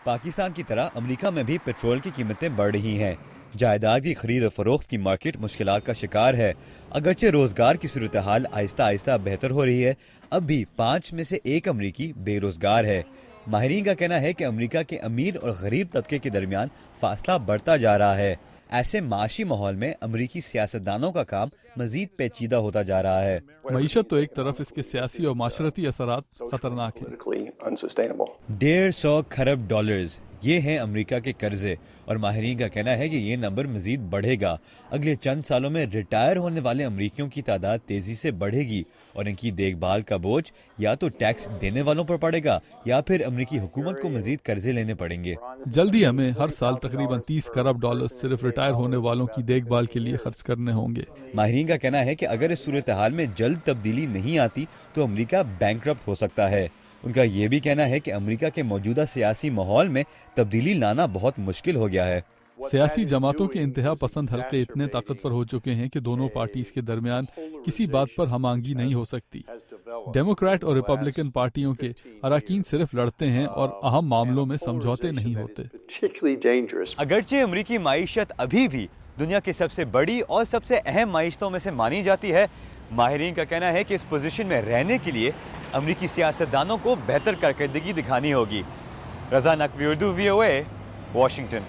پاکستان کی طرح امریکہ میں بھی پیٹرول کی قیمتیں بڑھ رہی ہیں۔ جائیداد کی خرید و فروخت کی مارکیٹ مشکلات کا شکار ہے۔ اگرچہ روزگار کی صورتحال آہستہ آہستہ بہتر ہو رہی ہے، اب بھی 5 میں سے 1 امریکی بے روزگار ہے۔ ماہرین کا کہنا ہے کہ امریکہ کے امیر اور غریب طبقے کے درمیان فاصلہ بڑھتا جا رہا ہے۔ ایسے معاشی ماحول میں امریکی سیاستدانوں کا کام مزید پیچیدہ ہوتا جا رہا ہے۔ معیشت تو ایک طرف، اس کے سیاسی اور معاشرتی اثرات خطرناک ہیں۔ 150 کھرب ڈالرز یہ ہیں امریکہ کے قرضے، اور ماہرین کا کہنا ہے کہ یہ نمبر مزید بڑھے گا۔ اگلے چند سالوں میں ریٹائر ہونے والے امریکیوں کی تعداد تیزی سے بڑھے گی، اور ان کی دیکھ بھال کا بوجھ یا تو ٹیکس دینے والوں پر پڑے گا یا پھر امریکی حکومت کو مزید قرضے لینے پڑیں گے۔ جلدی ہمیں ہر سال تقریباً 30 کھرب ڈالر صرف ریٹائر ہونے والوں کی دیکھ بھال کے لیے خرچ کرنے ہوں گے۔ ماہرین کا کہنا ہے کہ اگر اس صورتحال میں جلد تبدیلی نہیں آتی تو امریکہ بینکرپٹ ہو سکتا ہے۔ ان کا یہ بھی کہنا ہے کہ امریکہ کے موجودہ سیاسی ماحول میں تبدیلی لانا بہت مشکل ہو گیا ہے۔ سیاسی جماعتوں کے انتہا پسند حلقے اتنے طاقتور ہو چکے ہیں کہ دونوں پارٹیز کے درمیان کسی بات پر ہم آہنگی نہیں ہو سکتی۔ ڈیموکریٹ اور ریپبلکن پارٹیوں کے اراکین صرف لڑتے ہیں اور اہم معاملوں میں سمجھوتے نہیں ہوتے۔ اگرچہ امریکی معیشت ابھی بھی دنیا کی سب سے بڑی اور سب سے اہم معیشتوں میں سے مانی جاتی ہے، ماہرین کا کہنا ہے کہ اس پوزیشن میں رہنے کے لیے امریکی سیاستدانوں کو بہتر کارکردگی دکھانی ہوگی۔ رضا نقوی، اردو، VOA، واشنگٹن۔